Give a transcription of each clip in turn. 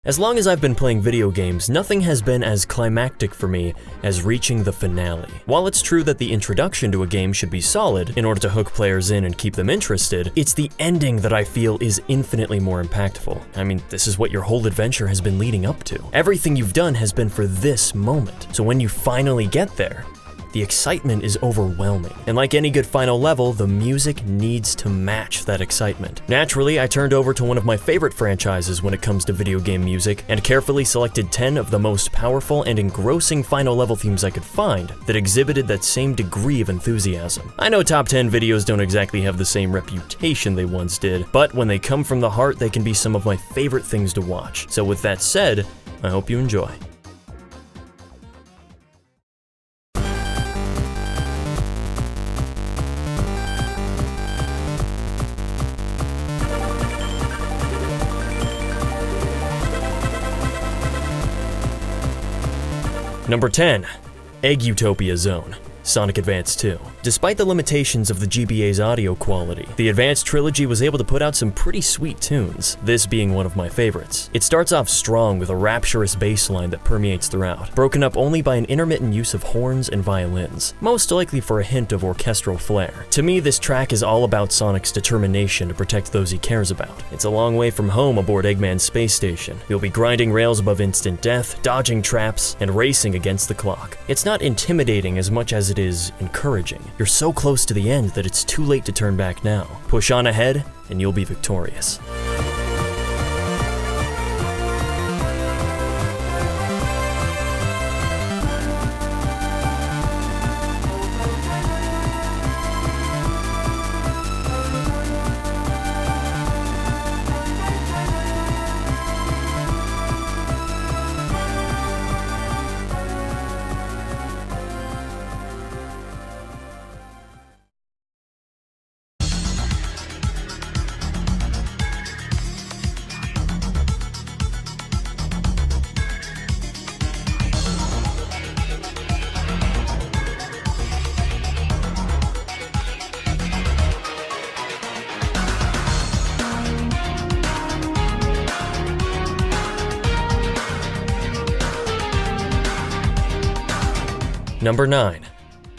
As long as I've been playing video games, nothing has been as climactic for me as reaching the finale. While it's true that the introduction to a game should be solid in order to hook players in and keep them interested, it's the ending that I feel is infinitely more impactful. I mean, this is what your whole adventure has been leading up to. Everything you've done has been for this moment. So when you finally get there, the excitement is overwhelming. And like any good final level, the music needs to match that excitement. Naturally, I turned over to one of my favorite franchises when it comes to video game music, and carefully selected 10 of the most powerful and engrossing final level themes I could find that exhibited that same degree of enthusiasm. I know top 10 videos don't exactly have the same reputation they once did, but when they come from the heart, they can be some of my favorite things to watch. So with that said, I hope you enjoy. Number 10. Egg Utopia Zone, Sonic Advance 2. Despite the limitations of the GBA's audio quality, the Advance trilogy was able to put out some pretty sweet tunes, this being one of my favorites. It starts off strong with a rapturous bass line that permeates throughout, broken up only by an intermittent use of horns and violins, most likely for a hint of orchestral flair. To me, this track is all about Sonic's determination to protect those he cares about. It's a long way from home aboard Eggman's space station. You'll be grinding rails above instant death, dodging traps, and racing against the clock. It's not intimidating as much as it is encouraging. You're so close to the end that it's too late to turn back now. Push on ahead, and you'll be victorious. Number 9.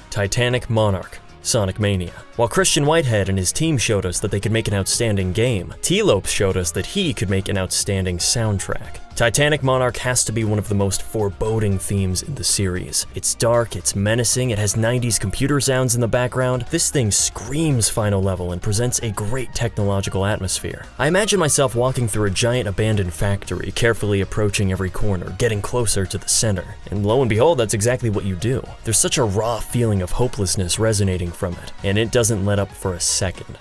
Titanic Monarch, Sonic Mania. While Christian Whitehead and his team showed us that they could make an outstanding game, T-Lopes showed us that he could make an outstanding soundtrack. Titanic Monarch has to be one of the most foreboding themes in the series. It's dark, it's menacing, it has 90s computer sounds in the background. This thing screams final level and presents a great technological atmosphere. I imagine myself walking through a giant abandoned factory, carefully approaching every corner, getting closer to the center. And lo and behold, that's exactly what you do. There's such a raw feeling of hopelessness resonating from it, and it doesn't let up for a second.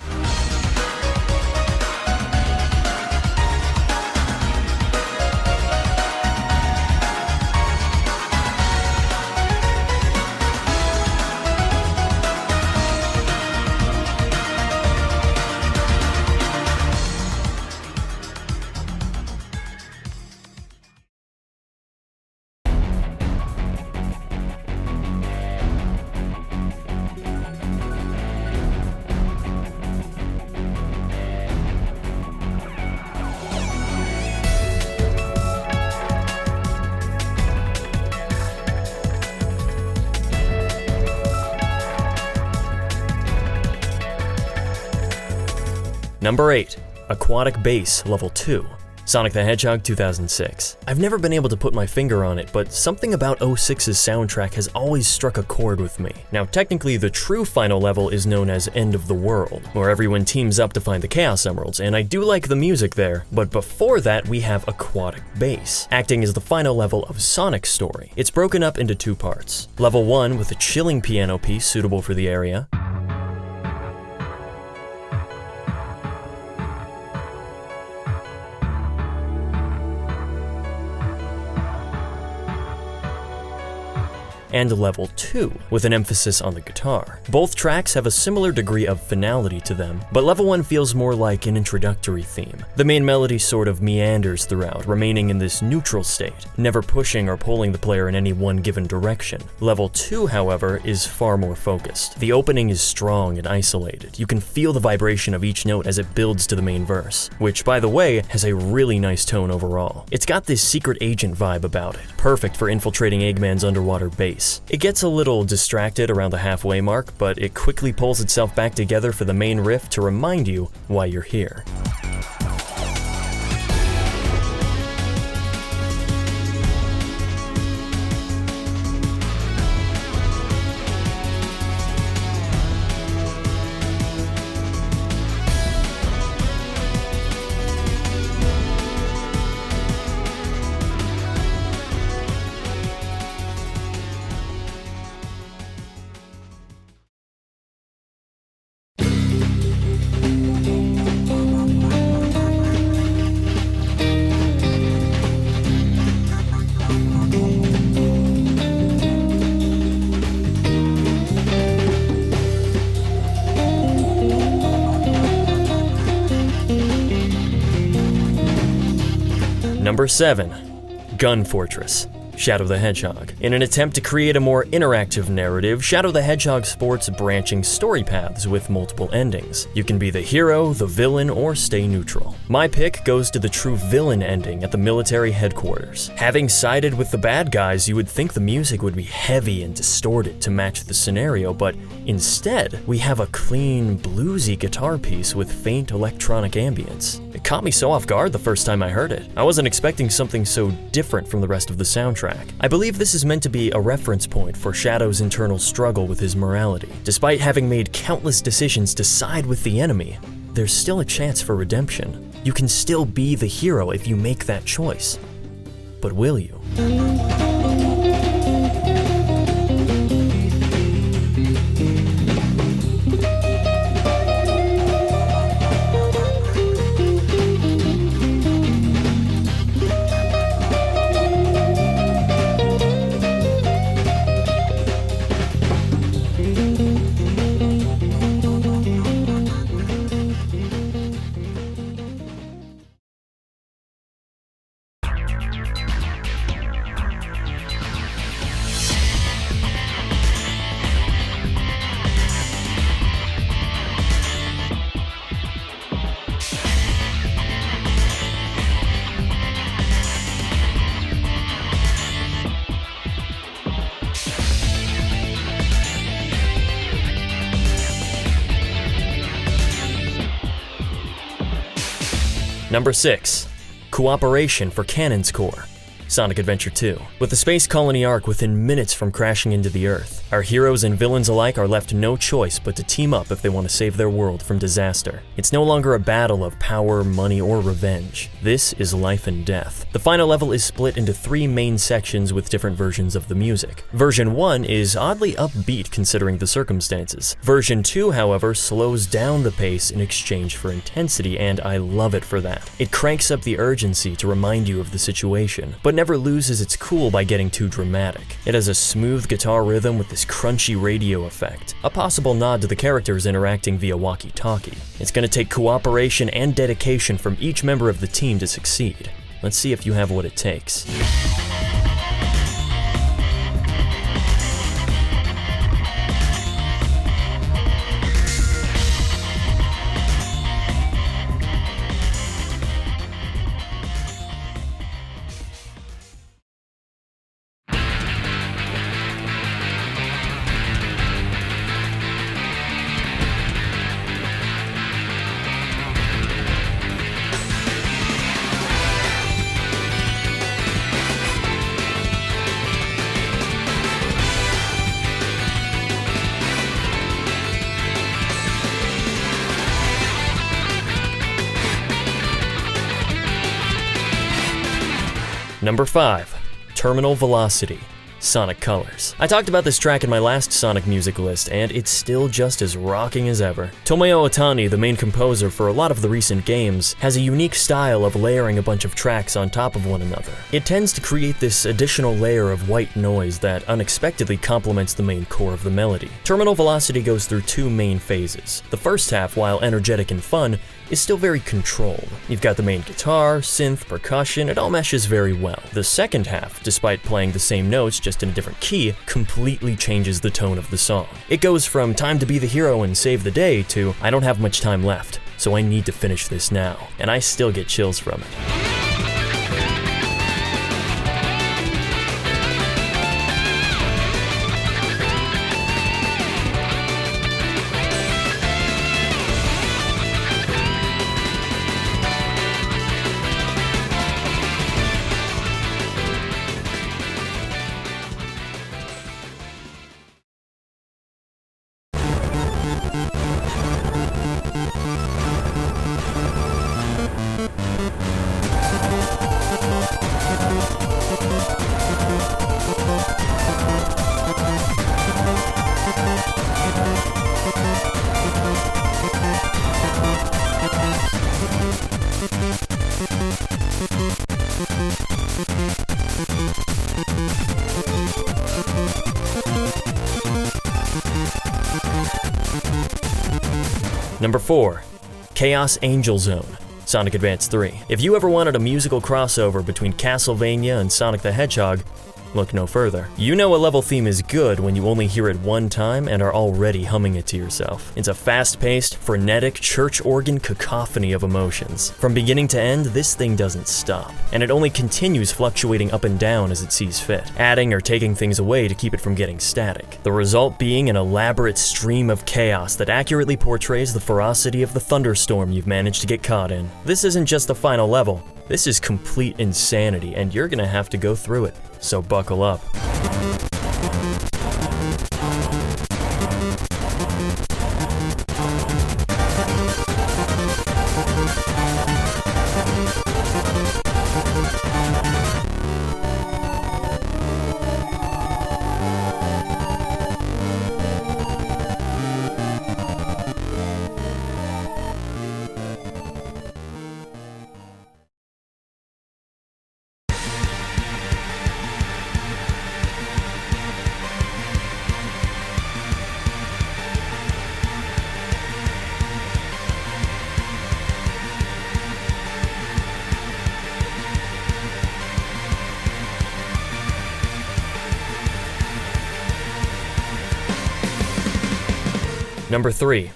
Number 8. Aquatic Bass Level 2, Sonic the Hedgehog 2006. I've never been able to put my finger on it, but something about 06's soundtrack has always struck a chord with me. Now, technically, the true final level is known as End of the World, where everyone teams up to find the Chaos Emeralds, and I do like the music there, but before that, we have Aquatic Bass, acting as the final level of Sonic's story. It's broken up into 2 parts. Level 1 with a chilling piano piece suitable for the area, and Level 2, with an emphasis on the guitar. Both tracks have a similar degree of finality to them, but Level 1 feels more like an introductory theme. The main melody sort of meanders throughout, remaining in this neutral state, never pushing or pulling the player in any one given direction. Level 2, however, is far more focused. The opening is strong and isolated. You can feel the vibration of each note as it builds to the main verse, which, by the way, has a really nice tone overall. It's got this secret agent vibe about it, perfect for infiltrating Eggman's underwater base. It gets a little distracted around the halfway mark, but it quickly pulls itself back together for the main riff to remind you why you're here. Number 7. Gun Fortress, Shadow the Hedgehog. In an attempt to create a more interactive narrative, Shadow the Hedgehog sports branching story paths with multiple endings. You can be the hero, the villain, or stay neutral. My pick goes to the true villain ending at the military headquarters. Having sided with the bad guys, you would think the music would be heavy and distorted to match the scenario, but instead, we have a clean, bluesy guitar piece with faint electronic ambience. It caught me so off guard the first time I heard it. I wasn't expecting something so different from the rest of the soundtrack. I believe this is meant to be a reference point for Shadow's internal struggle with his morality. Despite having made countless decisions to side with the enemy, there's still a chance for redemption. You can still be the hero if you make that choice. But will you? Number 6. Cooperation for Cannon's Core, Sonic Adventure 2. With the space colony arc within minutes from crashing into the Earth, our heroes and villains alike are left no choice but to team up if they want to save their world from disaster. It's no longer a battle of power, money, or revenge. This is life and death. The final level is split into 3 main sections with different versions of the music. Version 1 is oddly upbeat considering the circumstances. Version 2, however, slows down the pace in exchange for intensity, and I love it for that. It cranks up the urgency to remind you of the situation, but never loses its cool by getting too dramatic. It has a smooth guitar rhythm with this crunchy radio effect, a possible nod to the characters interacting via walkie-talkie. It's going to take cooperation and dedication from each member of the team to succeed. Let's see if you have what it takes. Number 5. Terminal Velocity, Sonic Colors. I talked about this track in my last Sonic music list, and it's still just as rocking as ever. Tomoyo Otani, the main composer for a lot of the recent games, has a unique style of layering a bunch of tracks on top of one another. It tends to create this additional layer of white noise that unexpectedly complements the main core of the melody. Terminal Velocity goes through two main phases. The first half, while energetic and fun, is still very controlled. You've got the main guitar, synth, percussion, it all meshes very well. The second half, despite playing the same notes just in a different key, completely changes the tone of the song. It goes from time to be the hero and save the day to I don't have much time left, so I need to finish this now, and I still get chills from it. Number 4. Chaos Angel Zone, Sonic Advance 3. If you ever wanted a musical crossover between Castlevania and Sonic the Hedgehog, look no further. You know a level theme is good when you only hear it one time and are already humming it to yourself. It's a fast-paced, frenetic, church organ cacophony of emotions. From beginning to end, this thing doesn't stop, and it only continues fluctuating up and down as it sees fit, adding or taking things away to keep it from getting static. The result being an elaborate stream of chaos that accurately portrays the ferocity of the thunderstorm you've managed to get caught in. This isn't just the final level. This is complete insanity, and you're gonna have to go through it. So buckle up. Number 3.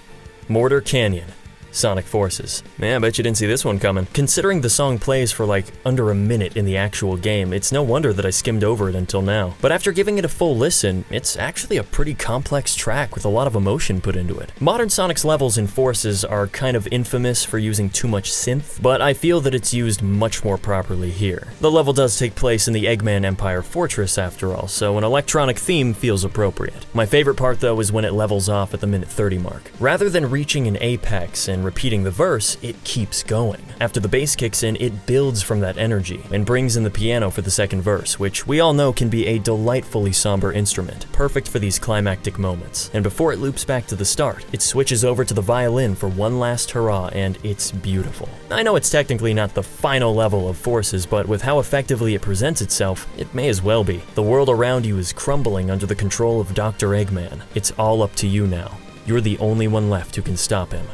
Mortar Canyon, Sonic Forces. Man, I bet you didn't see this one coming. Considering the song plays for like under a minute in the actual game, it's no wonder that I skimmed over it until now. But after giving it a full listen, it's actually a pretty complex track with a lot of emotion put into it. Modern Sonic's levels in Forces are kind of infamous for using too much synth, but I feel that it's used much more properly here. The level does take place in the Eggman Empire Fortress after all, so an electronic theme feels appropriate. My favorite part though is when it levels off at the minute 30 mark. Rather than reaching an apex and repeating the verse, it keeps going. After the bass kicks in, it builds from that energy and brings in the piano for the second verse, which we all know can be a delightfully somber instrument, perfect for these climactic moments. And before it loops back to the start, it switches over to the violin for one last hurrah, and it's beautiful. I know it's technically not the final level of Forces, but with how effectively it presents itself, it may as well be. The world around you is crumbling under the control of Dr. Eggman. It's all up to you now. You're the only one left who can stop him.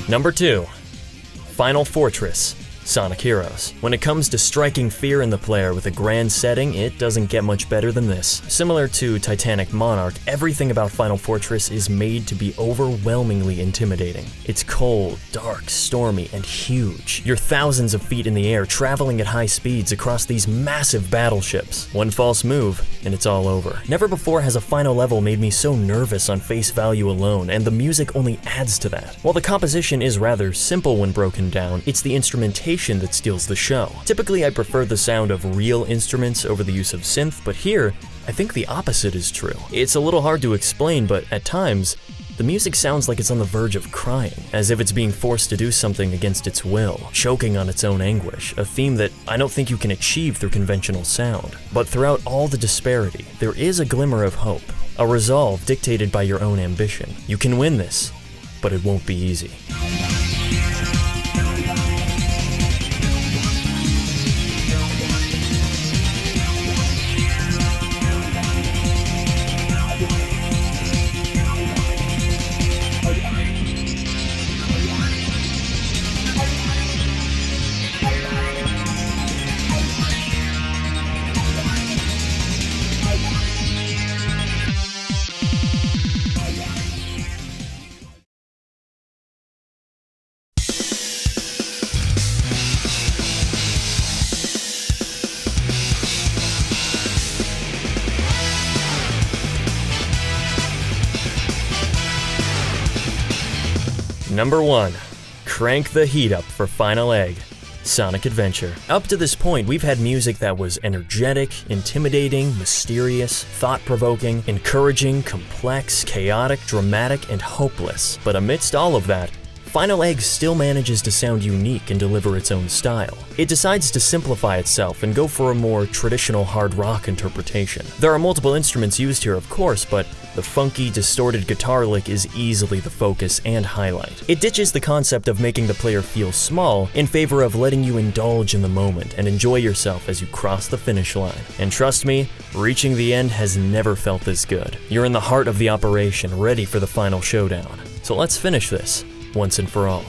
Number 2. Final Fortress, Sonic Heroes. When it comes to striking fear in the player with a grand setting, it doesn't get much better than this. Similar to Titanic Monarch, everything about Final Fortress is made to be overwhelmingly intimidating. It's cold, dark, stormy, and huge. You're thousands of feet in the air, traveling at high speeds across these massive battleships. One false move, and it's all over. Never before has a final level made me so nervous on face value alone, and the music only adds to that. While the composition is rather simple when broken down, it's the instrumentation that steals the show. Typically, I prefer the sound of real instruments over the use of synth, but here, I think the opposite is true. It's a little hard to explain, but at times, the music sounds like it's on the verge of crying, as if it's being forced to do something against its will, choking on its own anguish, a theme that I don't think you can achieve through conventional sound. But throughout all the disparity, there is a glimmer of hope, a resolve dictated by your own ambition. You can win this, but it won't be easy. Number 1. Crank the heat up for Final Egg, Sonic Adventure. Up to this point, we've had music that was energetic, intimidating, mysterious, thought-provoking, encouraging, complex, chaotic, dramatic, and hopeless. But amidst all of that, Final Egg still manages to sound unique and deliver its own style. It decides to simplify itself and go for a more traditional hard rock interpretation. There are multiple instruments used here, of course, but the funky, distorted guitar lick is easily the focus and highlight. It ditches the concept of making the player feel small in favor of letting you indulge in the moment and enjoy yourself as you cross the finish line. And trust me, reaching the end has never felt this good. You're in the heart of the operation, ready for the final showdown. So let's finish this once and for all.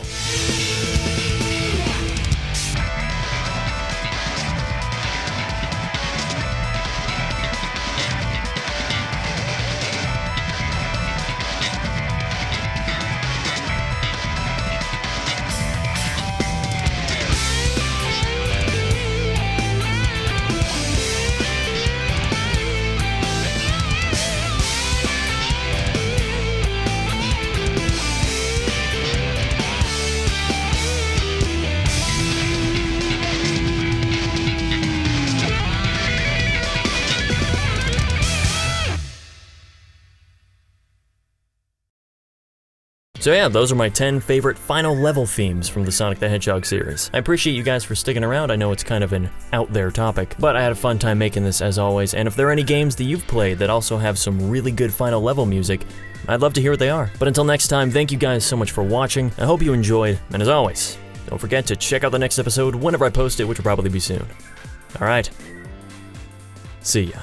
So yeah, those are my 10 favorite final level themes from the Sonic the Hedgehog series. I appreciate you guys for sticking around. I know it's kind of an out there topic, but I had a fun time making this as always, and if there are any games that you've played that also have some really good final level music, I'd love to hear what they are. But until next time, thank you guys so much for watching. I hope you enjoyed, and as always, don't forget to check out the next episode whenever I post it, which will probably be soon. Alright, see ya.